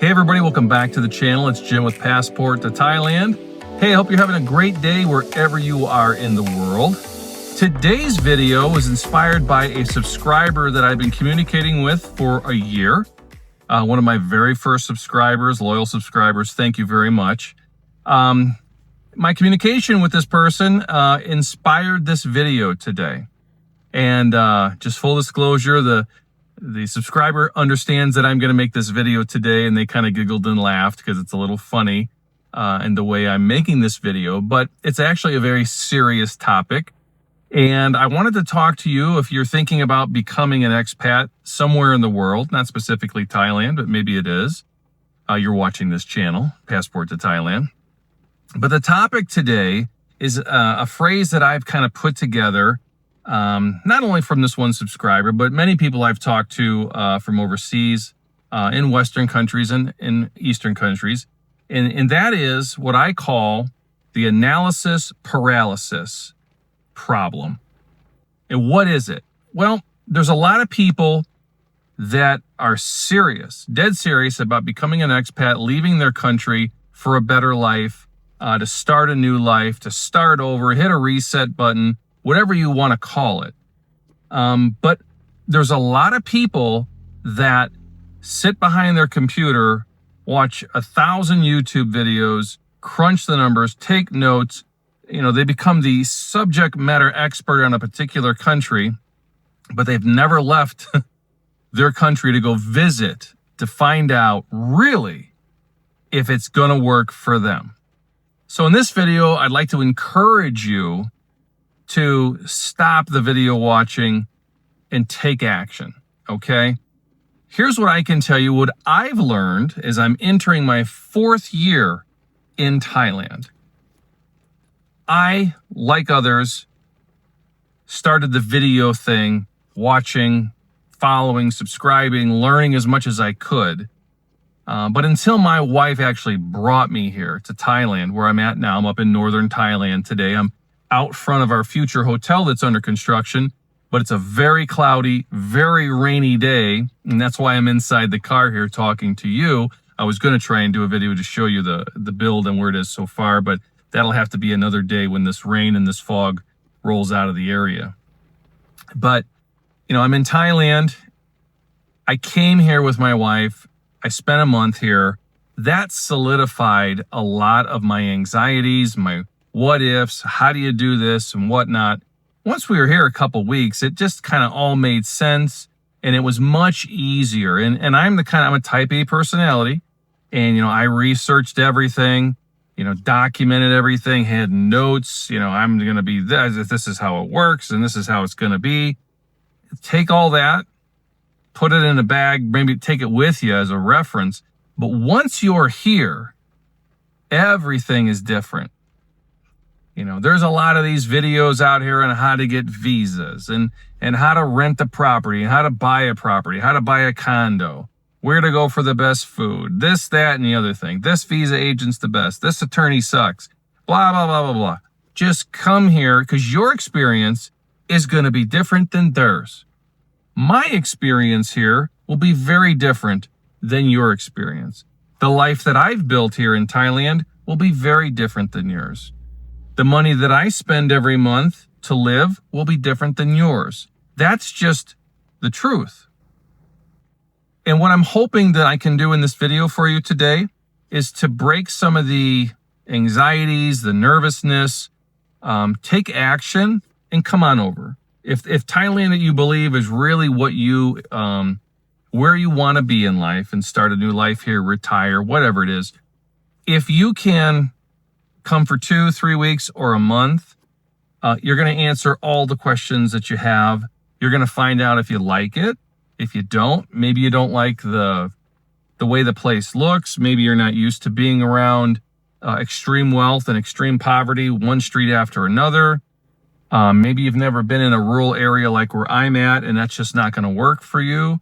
Hey everybody, welcome back to the channel. It's Jim with Passport to Thailand. Hey, I hope you're having a great day wherever you are in the world. Today's video was inspired by a subscriber that I've been communicating with for a year. One of my very first subscribers, loyal subscribers, thank you very much. My communication with this person inspired this video today. And just full disclosure, the subscriber understands that I'm going to make this video today, and they kind of giggled and laughed because it's a little funny in the way I'm making this video, but it's actually a very serious topic. And I wanted to talk to you if you're thinking about becoming an expat somewhere in the world, not specifically Thailand, but maybe it is. You're watching this channel, Passport to Thailand. But the topic today is a phrase that I've kind of put together, not only from this one subscriber, but many people I've talked to from overseas, in Western countries and in Eastern countries. And that is what I call the analysis paralysis problem. And what is it? Well, there's a lot of people that are serious, dead serious about becoming an expat, leaving their country for a better life, to start a new life, to start over, hit a reset button, whatever you want to call it. But there's a lot of people that sit behind their computer, watch 1,000 YouTube videos, crunch the numbers, take notes. You know, they become the subject matter expert on a particular country, but they've never left their country to go visit to find out really if it's going to work for them. So in this video, I'd like to encourage you to stop the video watching and take action, okay? Here's what I can tell you. What I've learned as I'm entering my 4th year in Thailand. I, like others, started the video thing, watching, following, subscribing, learning as much as I could. But until my wife actually brought me here to Thailand, where I'm at now, I'm up in northern Thailand today. I'm out front of our future hotel that's under construction, but it's a very cloudy, very rainy day, and that's why I'm inside the car here talking to you. I was going to try and do a video to show you the build and where it is so far, but that'll have to be another day when this rain and this fog rolls out of the area. But, you know, I'm in Thailand. I came here with my wife. I spent a month here. That solidified a lot of my anxieties, my what ifs, how do you do this and whatnot. Once we were here a couple weeks, it just kind of all made sense, and it was much easier. And I'm a type A personality, and, you know, I researched everything, you know, documented everything, had notes, you know, I'm going to be this is how it works, and this is how it's going to be. Take all that, put it in a bag, maybe take it with you as a reference. But once you're here, everything is different. You know, there's a lot of these videos out here on how to get visas and how to rent a property, and how to buy a property, how to buy a condo, where to go for the best food, this, that, and the other thing. This visa agent's the best. This attorney sucks. Blah, blah, blah, blah, blah. Just come here because your experience is going to be different than theirs. My experience here will be very different than your experience. The life that I've built here in Thailand will be very different than yours. The money that I spend every month to live will be different than yours. That's just the truth. And what I'm hoping that I can do in this video for you today is to break some of the anxieties, the nervousness, take action, and come on over. If Thailand that you believe is really what you, where you want to be in life and start a new life here, retire, whatever it is, if you can come for 2-3 weeks or a month, you're going to answer all the questions that you have. You're going to find out if you like it. If you don't, maybe you don't like the way the place looks. Maybe you're not used to being around extreme wealth and extreme poverty, one street after another. Maybe you've never been in a rural area like where I'm at, and that's just not going to work for you.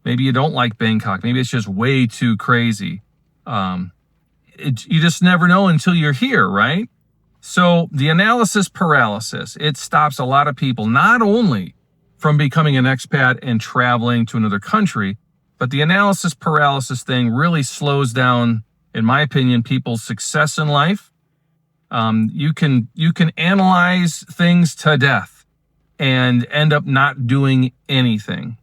Maybe you don't like Bangkok. Maybe it's just way too crazy. You just never know until you're here, right? So the analysis paralysis, it stops a lot of people not only from becoming an expat and traveling to another country, But the analysis paralysis thing really slows down, in my opinion, people's success in life. You can analyze things to death and end up not doing anything.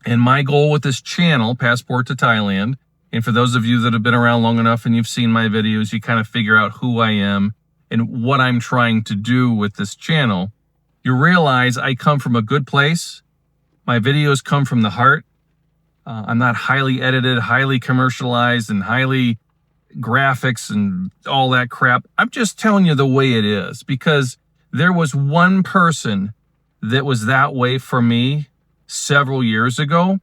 And my goal with this channel, Passport to Thailand, and for those of you that have been around long enough and you've seen my videos, you kind of figure out who I am and what I'm trying to do with this channel. You realize I come from a good place. My videos come from the heart. I'm not highly edited, highly commercialized, and highly graphics and all that crap. I'm just telling you the way it is, because there was one person that was that way for me several years ago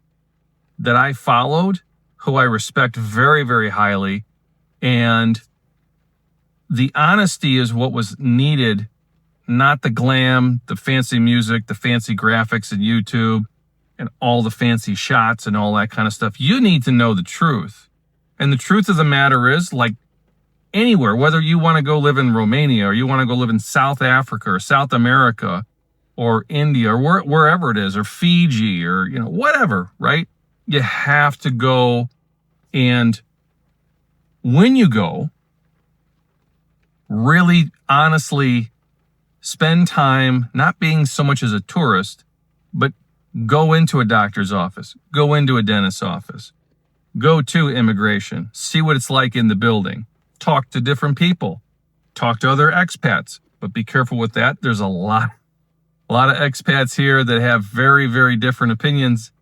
that I followed, who I respect very, very highly. And the honesty is what was needed, not the glam, the fancy music, the fancy graphics in YouTube, and all the fancy shots and all that kind of stuff. You need to know the truth. And the truth of the matter is, like anywhere, whether you want to go live in Romania or you want to go live in South Africa or South America or India or wherever it is, or Fiji or, whatever, right? You have to go, and when you go, really honestly spend time not being so much as a tourist, but go into a doctor's office, go into a dentist's office, go to immigration, see what it's like in the building, talk to different people, talk to other expats, but be careful with that. There's a lot of expats here that have very, very different opinions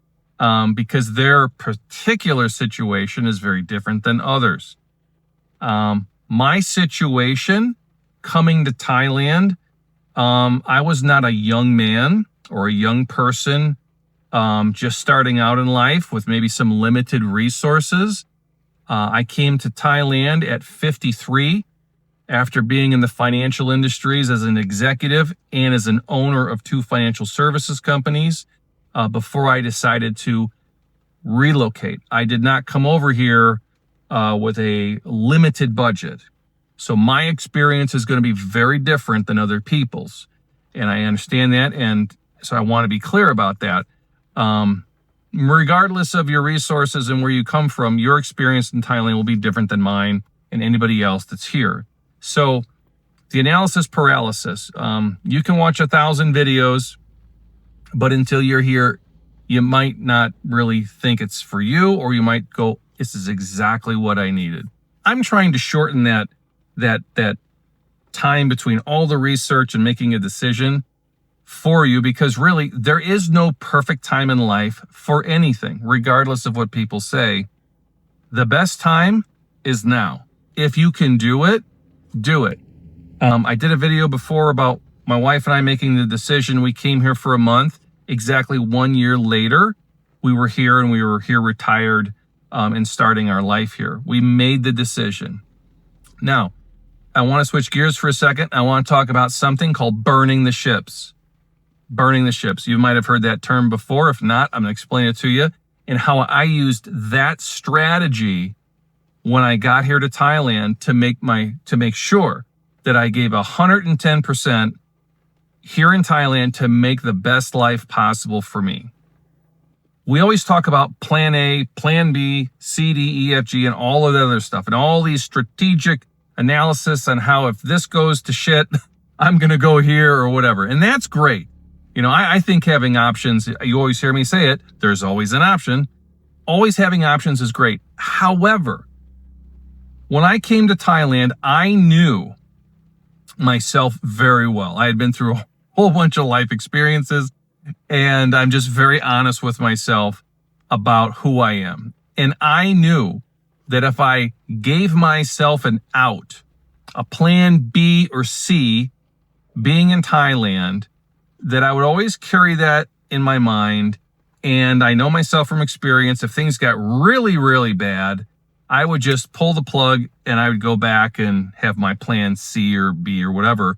because their particular situation is very different than others. My situation coming to Thailand, I was not a young man or a young person just starting out in life with maybe some limited resources. I came to Thailand at 53 after being in the financial industries as an executive and as an owner of 2 financial services companies before I decided to relocate. I did not come over here with a limited budget. So my experience is going to be very different than other people's. And I understand that. And so I want to be clear about that. Regardless of your resources and where you come from, your experience in Thailand will be different than mine and anybody else that's here. So the analysis paralysis, you can watch 1,000 videos, but until you're here, you might not really think it's for you, or you might go, this is exactly what I needed. I'm trying to shorten that time between all the research and making a decision for you, because really there is no perfect time in life for anything, regardless of what people say. The best time is now. If you can do it, do it. I did a video before about my wife and I making the decision. We came here for a month. Exactly 1 year later, we were here, and we were here retired and starting our life here. We made the decision. Now, I want to switch gears for a second. I want to talk about something called burning the ships. Burning the ships. You might have heard that term before. If not, I'm going to explain it to you, and how I used that strategy when I got here to Thailand to make sure that I gave 110% here in Thailand to make the best life possible for me. We always talk about plan A, plan B, C, D, E, F, G, and all of the other stuff, and all these strategic analysis on how if this goes to shit, I'm going to go here or whatever. And that's great. I think having options, you always hear me say it, there's always an option. Always having options is great. However, when I came to Thailand, I knew myself very well. I had been through a whole bunch of life experiences, and I'm just very honest with myself about who I am. And I knew that if I gave myself an out, a plan B or C, being in Thailand, that I would always carry that in my mind. And I know myself from experience, if things got really, really bad, I would just pull the plug and I would go back and have my plan C or B or whatever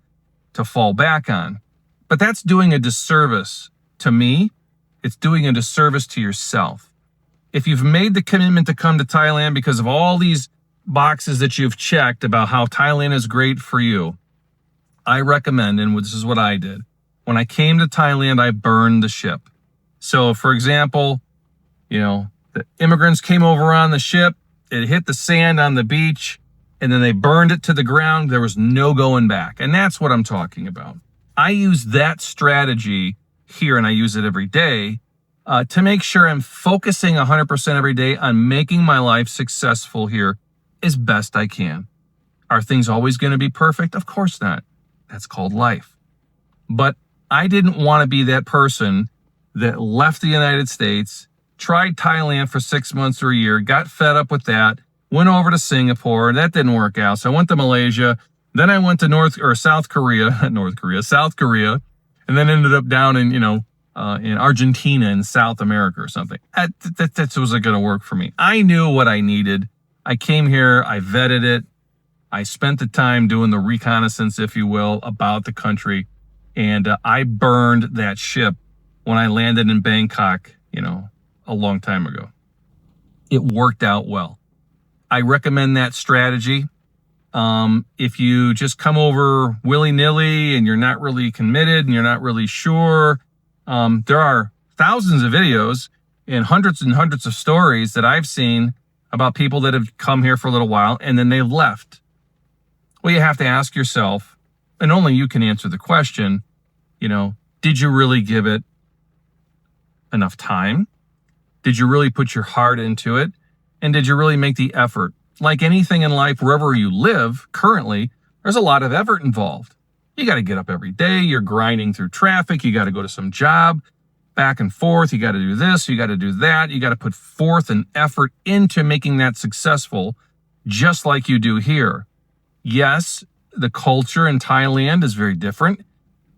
to fall back on. But that's doing a disservice to me. It's doing a disservice to yourself. If you've made the commitment to come to Thailand because of all these boxes that you've checked about how Thailand is great for you, I recommend, and this is what I did. When I came to Thailand, I burned the ship. So, for example, The immigrants came over on the ship, it hit the sand on the beach, and then they burned it to the ground. There was no going back. And that's what I'm talking about. I use that strategy here, and I use it every day to make sure I'm focusing 100% every day on making my life successful here as best I can. Are things always going to be perfect? Of course not. That's called life. But I didn't want to be that person that left the United States, tried Thailand for 6 months or a year, got fed up with that, went over to Singapore, and that didn't work out. So I went to Malaysia, then I went to South Korea, and then ended up down in, in Argentina in South America or something. That wasn't going to work for me. I knew what I needed. I came here, I vetted it. I spent the time doing the reconnaissance, if you will, about the country. And I burned that ship when I landed in Bangkok, a long time ago. It worked out well. I recommend that strategy. If you just come over willy-nilly and you're not really committed and you're not really sure, there are thousands of videos and hundreds of stories that I've seen about people that have come here for a little while and then they've left. Well, you have to ask yourself, and only you can answer the question, did you really give it enough time? Did you really put your heart into it? And did you really make the effort? Like anything in life, wherever you live currently, there's a lot of effort involved. You got to get up every day. You're grinding through traffic. You got to go to some job, back and forth. You got to do this. You got to do that. You got to put forth an effort into making that successful, just like you do here. Yes, the culture in Thailand is very different.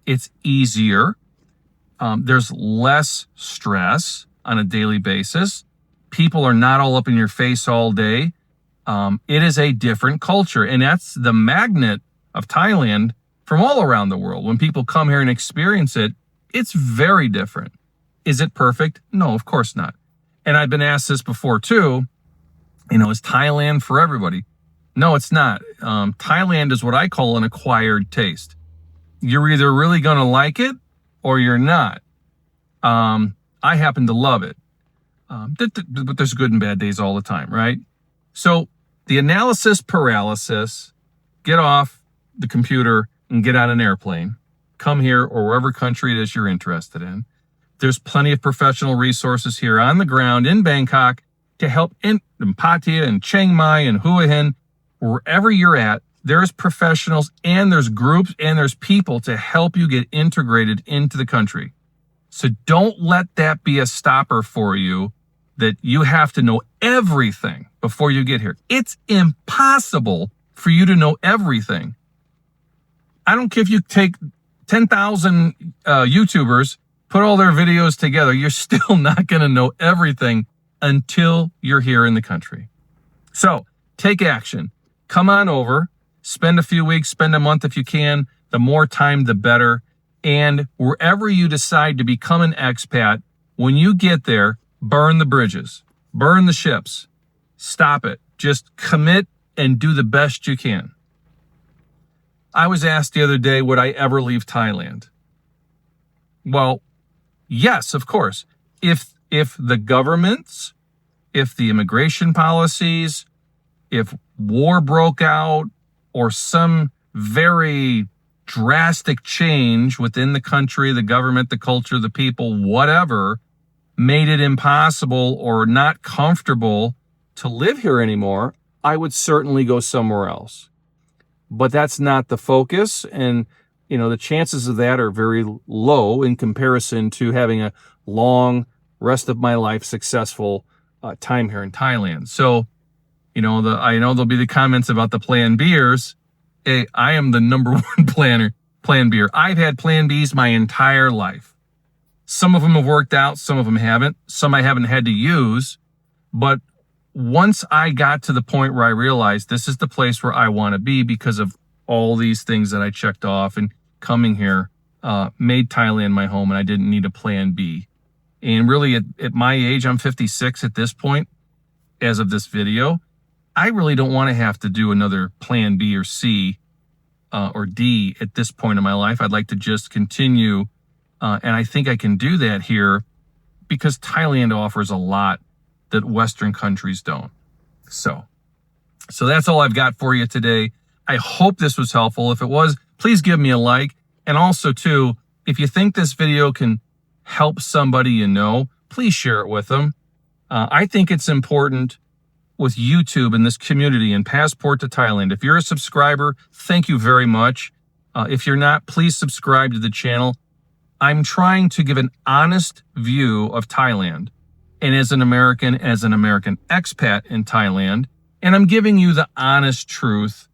It's easier. There's less stress on a daily basis. People are not all up in your face all day. It is a different culture, and that's the magnet of Thailand from all around the world. When people come here and experience it, it's very different. Is it perfect? No, of course not. And I've been asked this before too, is Thailand for everybody? No, it's not. Thailand is what I call an acquired taste. You're either really going to like it or you're not. I happen to love it. But there's good and bad days all the time, right? So the analysis paralysis, get off the computer and get on an airplane. Come here or wherever country it is you're interested in. There's plenty of professional resources here on the ground in Bangkok to help in Pattaya and Chiang Mai and Hua Hin. Wherever you're at, there's professionals and there's groups and there's people to help you get integrated into the country. So don't let that be a stopper for you that you have to know everything before you get here. It's impossible for you to know everything. I don't care if you take 10,000 YouTubers, put all their videos together, you're still not going to know everything until you're here in the country. So take action. Come on over, spend a few weeks, spend a month if you can. The more time, the better. And wherever you decide to become an expat, when you get there, burn the bridges, burn the ships, stop it. Just commit and do the best you can. I was asked the other day, would I ever leave Thailand? Well, yes, of course. If the governments, if the immigration policies, if war broke out or some very drastic change within the country, the government, the culture, the people, whatever, made it impossible or not comfortable to live here anymore, I would certainly go somewhere else. But that's not the focus. And, the chances of that are very low in comparison to having a long rest of my life successful time here in Thailand. So, I know there'll be the comments about the plan Bers. Hey, I am the number one plan B. I've had plan Bs my entire life. Some of them have worked out, some of them haven't. Some I haven't had to use. But once I got to the point where I realized this is the place where I want to be because of all these things that I checked off, and coming here made Thailand my home, and I didn't need a plan B. And really at my age, I'm 56 at this point, as of this video, I really don't want to have to do another plan B or C or D at this point in my life. I'd like to just continue. And I think I can do that here because Thailand offers a lot that Western countries don't. So that's all I've got for you today. I hope this was helpful. If it was, please give me a like. And also too, if you think this video can help somebody you know, please share it with them. I think it's important with YouTube and this community and Passport to Thailand. If you're a subscriber, thank you very much. If you're not, please subscribe to the channel. I'm trying to give an honest view of Thailand, and as an American expat in Thailand, and I'm giving you the honest truth.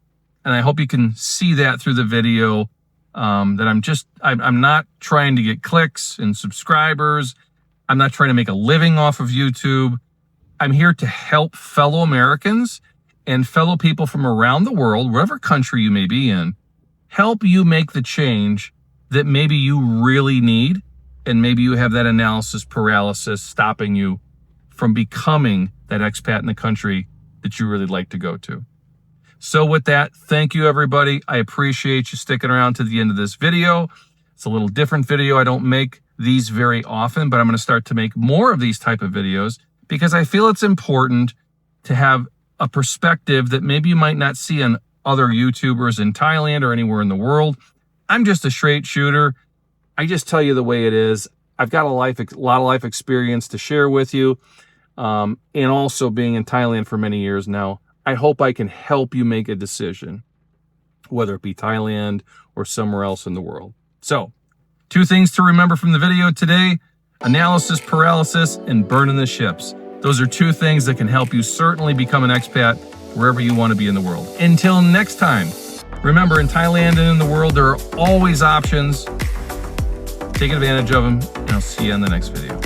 And I hope you can see that through the video, that I'm not trying to get clicks and subscribers. I'm not trying to make a living off of YouTube. I'm here to help fellow Americans and fellow people from around the world, wherever country you may be in, help you make the change that maybe you really need, and maybe you have that analysis paralysis stopping you from becoming that expat in the country that you really like to go to. So with that, thank you everybody. I appreciate you sticking around to the end of this video. It's a little different video. I don't make these very often, but I'm going to start to make more of these type of videos because I feel it's important to have a perspective that maybe you might not see on other YouTubers in Thailand or anywhere in the world. I'm just a straight shooter. I just tell you the way it is. I've got a lot of life experience to share with you. And also being in Thailand for many years now, I hope I can help you make a decision, whether it be Thailand or somewhere else in the world. So, 2 things to remember from the video today: analysis paralysis and burning the ships. Those are 2 things that can help you certainly become an expat wherever you want to be in the world. Until next time, remember, in Thailand and in the world, there are always options. Take advantage of them, and I'll see you on the next video.